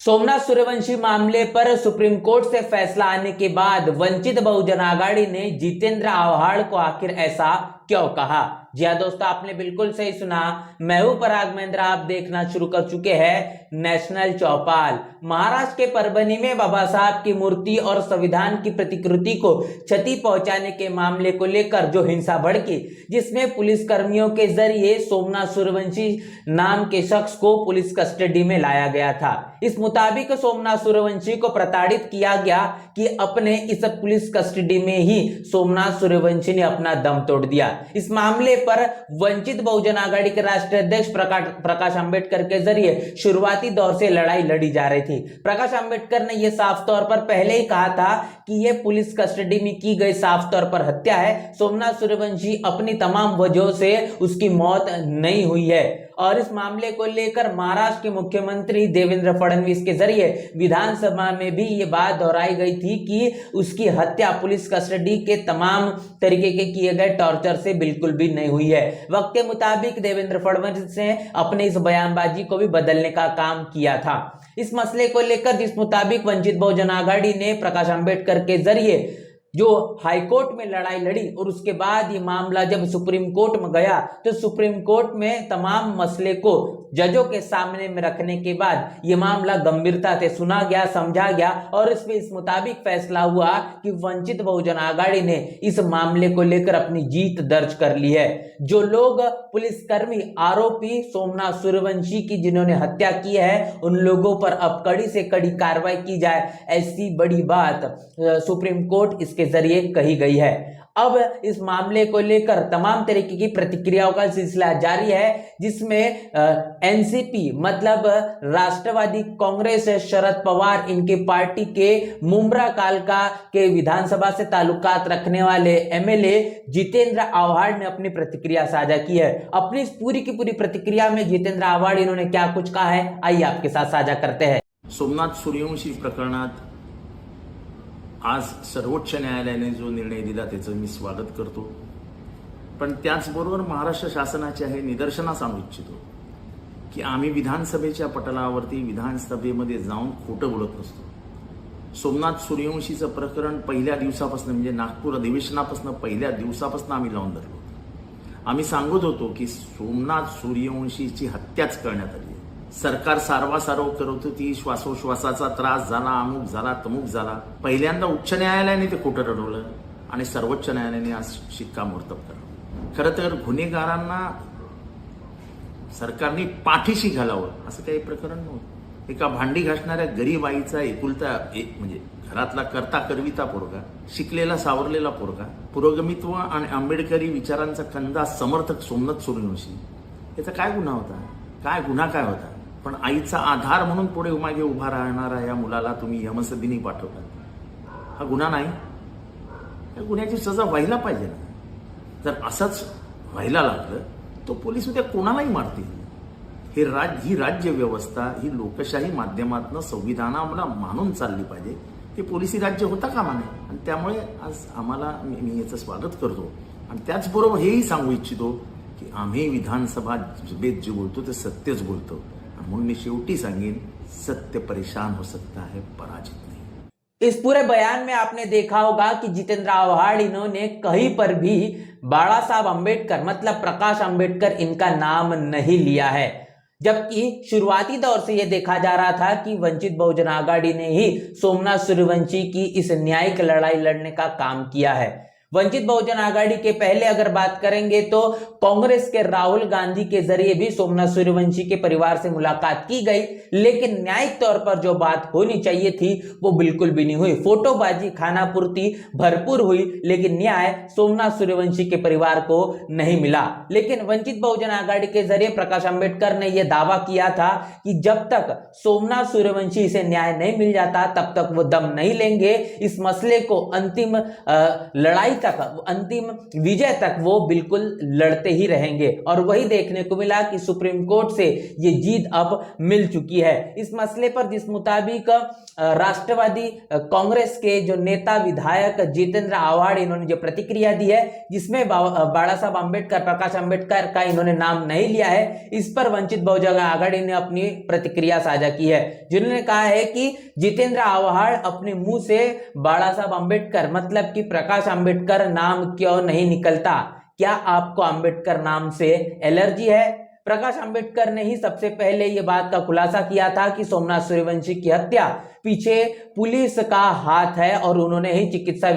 सोमनाथ सूर्यवंशी मामले पर supreme court से फैसला आने के बाद वंचित बहुजन आघाड़ी ने जितेंद्र आव्हाड को आखिर ऐसा क्यों कहा। जी हाँ दोस्तों, आपने बिल्कुल सही सुना। मैं हूं पराग महेंद्र, आप देखना शुरू कर चुके हैं नेशनल चौपाल। महाराष्ट्र के परभनी में बाबा साहब की मूर्ति और संविधान की प्रतिकृति को क्षति पहुंचाने के मामले को लेकर जो हिंसा भड़की, जिसमें पुलिस कर्मियों के जरिए सोमनाथ सूर्यवंशी नाम के शख्स को पुलिस कस्टडी में लाया गया था। इस मुताबिक सोमनाथ सूर्यवंशी को प्रताड़ित किया गया कि अपने इस पुलिस कस्टडी में ही सोमनाथ सूर्यवंशी ने अपना दम तोड़ दिया। इस मामले पर वंचित बहुजन आघाड़ी के राष्ट्रीय अध्यक्ष प्रकाश अंबेडकर के जरिए शुरुआती दौर से लड़ाई लड़ी जा रही थी। प्रकाश अंबेडकर ने यह साफ तौर पर पहले ही कहा था कि यह पुलिस कस्टडी में की गई साफ तौर पर हत्या है। सोमनाथ सूर्यवंशी अपनी तमाम वजहों से उसकी मौत नहीं हुई है। और इस मामले को लेकर महाराष्ट्र के मुख्यमंत्री देवेंद्र फडणवीस के जरिए विधानसभा में भी ये बात दोहराई गई थी कि उसकी हत्या पुलिस कस्टडी के तमाम तरीके के किए गए टॉर्चर से बिल्कुल भी नहीं हुई है। वक्त के मुताबिक देवेंद्र फडणवीस ने अपने इस बयानबाजी को भी बदलने का काम किया था। इस मसले को लेकर जिस मुताबिक वंचित बहुजन आघाड़ी ने प्रकाश अंबेडकर के जरिए जो हाईकोर्ट में लड़ाई लड़ी और उसके बाद ये मामला जब सुप्रीम कोर्ट में गया तो सुप्रीम कोर्ट में तमाम मसले को जजों के सामने में रखने के बाद ये मामला गंभीरता से सुना गया, समझा गया और इसमें इस मुताबिक फैसला हुआ कि वंचित बहुजन आघाड़ी ने इस मामले को लेकर अपनी जीत दर्ज कर ली है। जो लोग पुलिसकर्मी आरोपी सोमनाथ सूर्यवंशी की जिन्होंने हत्या की है, उन लोगों पर अब कड़ी से कड़ी कार्रवाई की जाए, ऐसी बड़ी बात सुप्रीम कोर्ट इसके जरिए कही गई है। अब इस मामले को लेकर तमाम तरीके की प्रतिक्रियाओं का सिलसिला जारी है, जिसमें एनसीपी मतलब राष्ट्रवादी कांग्रेस शरद पवार इनके पार्टी के मुंब्रा कालका के विधानसभा से ताल्लुकात रखने वाले एमएलए जितेंद्र आव्हाड ने अपनी प्रतिक्रिया साझा की है। अपनी इस पूरी की पूरी प्रतिक्रिया में जितेंद्र आव्हाड इन्होंने क्या कुछ कहा है, आइए आपके साथ साझा करते हैं। सोमनाथ सूर्यवंशी प्रकरणात आज सर्वोच्च न्यायालयाने जो निर्णय दिला त्याचं मी स्वागत करतो, पण त्याचबरोबर महाराष्ट्र शासनाचे हे निदर्शनास आणू इच्छितो की आम्ही विधानसभेच्या पटलावरती विधानसभेमध्ये जाऊन खोटं बोलत नसतो। सोमनाथ सूर्यवंशीचं प्रकरण पहिल्या दिवसापासून म्हणजे नागपूर अधिवेशनापासून पहिल्या दिवसापासून आम्ही लावून धरलो। आम्ही सांगत होतो की सोमनाथ सूर्यवंशीची हत्याच करण्यात आली। सरकार सारवासारव करत होती, श्वासोश्वासाचा त्रास झाला, अमुक झाला, तमुक झाला। पहिल्यांदा उच्च न्यायालयाने ते खोटं ठरवलं आणि सर्वोच्च न्यायालयाने आज शिक्कामोर्तब केलं। खरं तर गुन्हेगारांना सरकारने पाठीशी घालावं असं काही प्रकरण नव्हतं। एका भांडी घासणाऱ्या गरीब आईचा एकुलता एक म्हणजे घरातला करता करविता पोरगा, शिकलेला सावरलेला पोरगा, पुरोगमित्व आणि आंबेडकरी विचारांचा कंदा समर्थक सोमनाथ सूर्यवंशी याचा काय गुन्हा होता? काय गुन्हा काय होता? पण आईचा आधार म्हणून पुढे मागे उभा राहणारा या मुलाला तुम्ही यमसदनी पाठवता, हा गुन्हा नाही? या गुन्ह्याची सजा व्हायला पाहिजे ना। जर असंच व्हायला लागलं तो पोलीस उद्या कोणालाही मारतील। ही राज्य व्यवस्था ही लोकशाही माध्यमातून संविधानाला मानून चालली पाहिजे। हे पोलिसी राज्य होता कामा नये आणि त्यामुळे आज आम्हाला मी याचं स्वागत करतो आणि त्याचबरोबर हेही सांगू इच्छितो की आम्ही विधानसभा सभेत जे बोलतो ते सत्यच बोलतो। म्हणून मैं शेवटी सांगेन, सत्य परेशान हो सकता है, पराजित नहीं। इस पूरे बयान में आपने देखा होगा कि जितेंद्र आव्हाड इन्होंने कहीं पर भी बाबा साहब अंबेडकर मतलब प्रकाश अंबेडकर इनका नाम नहीं लिया है, जबकि शुरुआती दौर से यह देखा जा रहा था कि वंचित बहुजन आघाड़ी ने ही सोमनाथ सूर्यवंशी की इस न्यायिक लड़ाई लड़ने का काम किया है। वंचित बहुजन आघाड़ी के पहले अगर बात करेंगे तो कांग्रेस के राहुल गांधी के जरिए भी सोमनाथ सूर्यवंशी के परिवार से मुलाकात की गई, लेकिन न्यायिक तौर पर जो बात होनी चाहिए थी वो बिल्कुल भी नहीं हुई। फोटोबाजी खानापूर्ति भरपूर हुई, लेकिन न्याय सोमनाथ सूर्यवंशी के परिवार को नहीं मिला। लेकिन वंचित बहुजन आघाड़ी के जरिए प्रकाश अंबेडकर ने यह दावा किया था कि जब तक सोमनाथ सूर्यवंशी से न्याय नहीं मिल जाता तब तक वो दम नहीं लेंगे। इस मसले को अंतिम लड़ाई तक, अंतिम विजय तक वो बिल्कुल लड़ते ही रहेंगे। और वही देखने को मिला कि सुप्रीम कोर्ट से ये जीत अब मिल चुकी है इस मसले पर, जिस मुताबिक राष्ट्रवादी कांग्रेस के जो नेता विधायक जितेंद्र आव्हाड इन्होंने जो प्रतिक्रिया दी है, जिसमें बाला साहब अम्बेडकर, प्रकाश अम्बेडकर का इन्होंने नाम नहीं लिया है, इस पर वंचित बहुजन आघाड़ी ने अपनी प्रतिक्रिया साझा की है, जिन्होंने कहा है कि जितेंद्र आव्हाड अपने मुंह से बाला साहब अम्बेडकर मतलब कि प्रकाश अम्बेडकर नाम क्यों नहीं निकलता? क्या आपको अम्बेडकर नाम से एलर्जी है? प्रकाश अम्बेडकर ने ही सबसे पहले यह बात का खुलासा किया था कि सोमनाथ सूर्यवंशी की हत्या पीछे पुलिस का हाथ है और उन्होंने ही चिकित्सा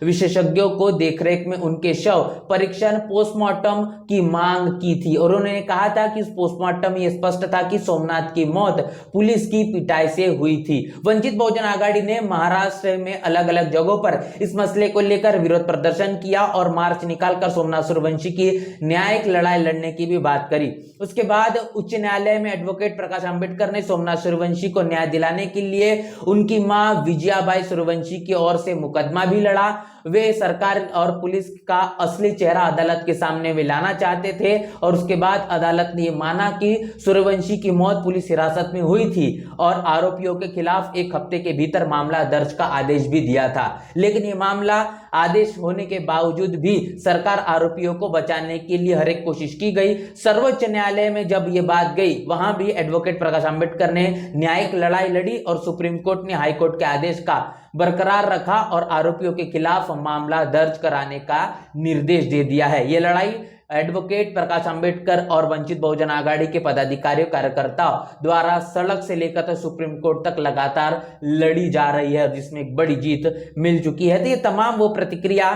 विशेषज्ञों को देखरेख में उनके शव परीक्षण पोस्टमार्टम की मांग की थी। और उन्होंने कहा था कि पोस्टमार्टम ये स्पष्ट था कि सोमनाथ की मौत पुलिस की पिटाई से हुई थी। वंचित बहुजन आघाड़ी ने महाराष्ट्र में अलग अलग जगहों पर इस मसले को लेकर विरोध प्रदर्शन किया और मार्च निकालकर सोमनाथ सूर्यवंशी की न्यायिक लड़ाई लड़ने की भी बात करी। उसके बाद उच्च न्यायालय में एडवोकेट प्रकाश अम्बेडकर ने सोमनाथ सूर्यवंशी को न्याय दिलाने के लिए उनकी मां विजयाबाई सूर्यवंशी की ओर से मुकदमा भी लड़ा। वे सरकार और पुलिस का असली चेहरा अदालत के सामने वे लाना चाहते थे और उसके बाद अदालत ने यह माना कि सूर्यवंशी की मौत पुलिस हिरासत में हुई थी और आरोपियों के खिलाफ 1 हफ्ते के भीतर मामला दर्ज का आदेश भी दिया था। लेकिन यह मामला आदेश होने के बावजूद भी सरकार आरोपियों को बचाने के लिए हर एक कोशिश की गई। सर्वोच्च न्यायालय में जब यह बात गई, वहां भी एडवोकेट प्रकाश अम्बेडकर ने न्यायिक लड़ाई लड़ी और सुप्रीम कोर्ट ने हाईकोर्ट के आदेश का बरकरार रखा और आरोपियों के खिलाफ मामला दर्ज कराने का निर्देश दे दिया है। यह लड़ाई एडवोकेट प्रकाश अम्बेडकर और वंचित बहुजन आघाड़ी के पदाधिकारियों कार्यकर्ताओं द्वारा सड़क से लेकर तो सुप्रीम कोर्ट तक लगातार लड़ी जा रही है, जिसमें एक बड़ी जीत मिल चुकी है। तो ये तमाम वो प्रतिक्रिया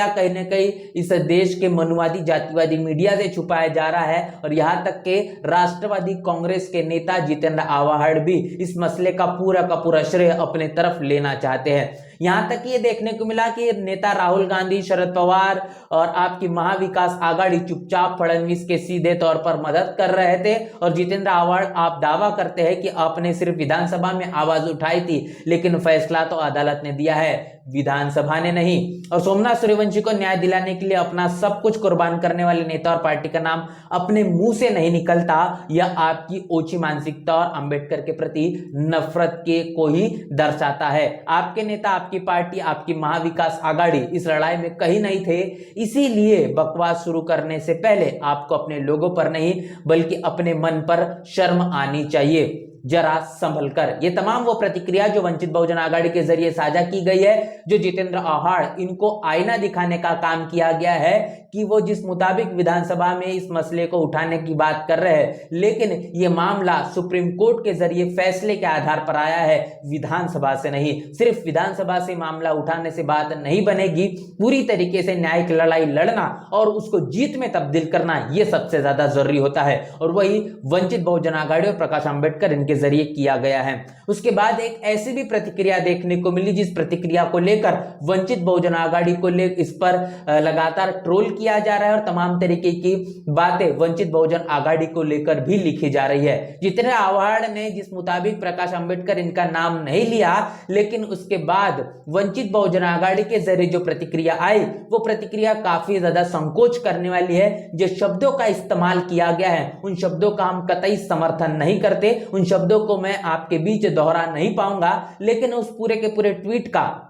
कहीं ना कहीं इस देश के मनुवादी जातिवादी मीडिया से छुपाया जा रहा है और यहाँ तक के राष्ट्रवादी कांग्रेस के नेता जितेंद्र आव्हाड भी इस मसले का पूरा श्रेय अपने तरफ लेना चाहते हैं। यहां तक ये देखने को मिला कि नेता राहुल गांधी, शरद पवार और आपकी महाविकास आघाड़ी चुपचाप फडणवीस के सीधे तौर पर मदद कर रहे थे और जितेंद्र आव्हाड आप दावा करते हैं कि आपने सिर्फ विधानसभा में आवाज उठाई थी, लेकिन फैसला तो अदालत ने दिया है, विधानसभा ने नहीं। और सोमनाथ सूर्यवंशी को न्याय दिलाने के लिए अपना सब कुछ कुर्बान करने वाले नेता और पार्टी का नाम अपने मुंह से नहीं निकलता, यह आपकी ओछी मानसिकता और अंबेडकर के प्रति नफरत के को ही दर्शाता है। आपके नेता, आपकी पार्टी, आपकी महाविकास आघाड़ी इस लड़ाई में कहीं नहीं थे, इसीलिए बकवास शुरू करने से पहले आपको अपने लोगों पर नहीं बल्कि अपने मन पर शर्म आनी चाहिए, जरा संभल कर। ये तमाम वो प्रतिक्रिया जो वंचित बहुजन आघाड़ी के जरिए साझा की गई है, जो जितेंद्र आव्हाड, इनको आईना दिखाने का काम किया गया है कि वो जिस मुताबिक विधानसभा में इस मसले को उठाने की बात कर रहे हैं, लेकिन ये मामला सुप्रीम कोर्ट के जरिए फैसले के आधार पर आया है, विधानसभा से नहीं। सिर्फ विधानसभा से मामला उठाने से बात नहीं बनेगी, पूरी तरीके से न्यायिक लड़ाई लड़ना और उसको जीत में तब्दील करना, यह सबसे ज्यादा जरूरी होता है और वही वंचित बहुजन आघाड़ी और प्रकाश अम्बेडकर इनके जरिए किया गया है। उसके बाद एक ऐसी भी प्रतिक्रिया देखने को मिली जिस प्रतिक्रिया को लेकर वंचित बहुजन आघाड़ी को इस पर लगातार ट्रोल किया जा रहा है और तमाम तरीके की बातें वंचित बहुजन आघाड़ी को लेकर भी लिखी जा रही है। जितेंद्र आव्हाड ने जिस मुताबिक प्रकाश अम्बेडकर इनका नाम नहीं लिया, लेकिन उसके बाद वंचित बहुजन आघाड़ी के जरिए जो प्रतिक्रिया आई, वो प्रतिक्रिया काफी ज्यादा संकोच करने वाली है। जो शब्दों का इस्तेमाल किया गया है, उन शब्दों का हम कतई समर्थन नहीं करते, उन शब्दों को मैं आपके बीच दोहरा नहीं पाऊंगा, लेकिन उस पूरे के पूरे ट्वीट का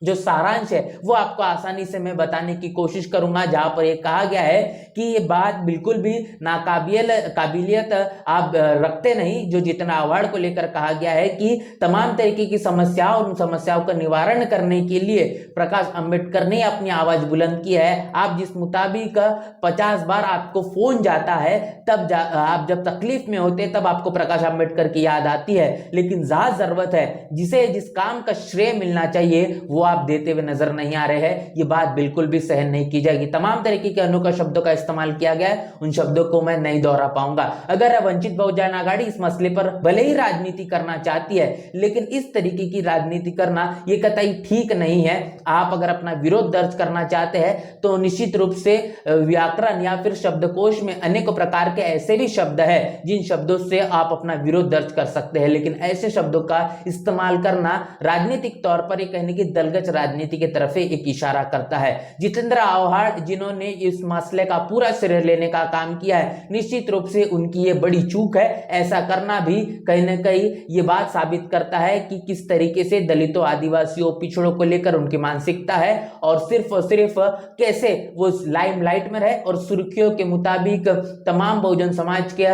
जो सारांश है वो आपको आसानी से मैं बताने की कोशिश करूंगा, जहां पर ये कहा गया है कि ये बात बिल्कुल भी काबिलियत आप रखते नहीं। जो जितेंद्र आव्हाड को लेकर कहा गया है कि तमाम तरीके की समस्याओं, उन समस्याओं का निवारण करने के लिए प्रकाश अम्बेडकर ने अपनी आवाज बुलंद की है। आप जिस मुताबिक 50 बार आपको फोन जाता है, तब आप जब तकलीफ में होते तब आपको प्रकाश अम्बेडकर की याद आती है, लेकिन जहां जरूरत है, जिस काम का श्रेय मिलना चाहिए वो आप देते हुए नजर नहीं आ रहे हैं। ये बात बिल्कुल भी सहन नहीं की जाएगी। तमाम तरीके के अनोखा शब्दों का इस्तेमाल किया गया है, उन शब्दों को मैं नहीं दोहरा पाऊंगा। अगर वंचित बहुजन आघाड़ी इस मसले पर भले ही राजनीति करना चाहती है, लेकिन इस तरीके की राजनीति करना ये कतई ठीक नहीं है। आप अगर अपना विरोध दर्ज करना चाहते हैं तो निश्चित रूप से व्याकरण या फिर शब्दकोश में अनेक प्रकार के ऐसे भी शब्द है जिन शब्दों से आप अपना विरोध दर्ज कर सकते हैं, लेकिन ऐसे शब्दों का इस्तेमाल करना राजनीतिक तौर पर ये कहने की दलगत जातिगत राजनीति की तरफ एक इशारा करता है। जितेंद्र आव्हाड जिन्होंने इस मसले का पूरा श्रेय लेने का काम किया है, निश्चित रूप से उनकी ये बड़ी चूक है। ऐसा करना भी कहीं ना कहीं ये बात साबित करता है कि किस तरीके से दलितों, आदिवासियों, पिछड़ों को लेकर उनकी मानसिकता है और सिर्फ कैसे वो लाइमलाइट में रहे और सुर्खियों के मुताबिक तमाम बहुजन समाज के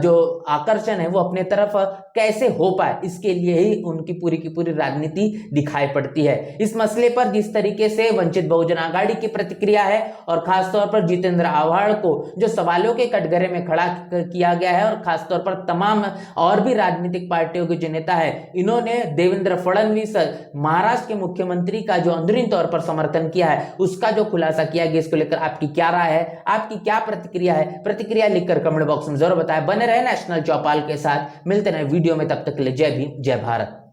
जो आकर्षण है वो अपने तरफ कैसे हो पाए, इसके लिए ही उनकी पूरी की पूरी राजनीति दिखाई पड़ती है। इस मसले पर जिस तरीके से वंचित बहुजन आघाड़ी की प्रतिक्रिया है और खासतौर पर जितेंद्र आव्हाड को जो सवालों के कटघरे में खड़ा किया गया है और खासतौर पर तमाम और भी राजनीतिक पार्टियों के जो नेता है, इन्होंने देवेंद्र फडणवीस महाराष्ट्र के मुख्यमंत्री का जो अंदरूनी तौर पर समर्थन किया है, उसका जो खुलासा किया गया, इसको लेकर आपकी क्या राय है, आपकी क्या प्रतिक्रिया है? प्रतिक्रिया लिखकर कमेंट बॉक्स में जरूर बताएं। बने रहे नेशनल चौपाल के साथ, मिलते रहे वीडियो में, तब तक के लिए जय भीम, जय भारत।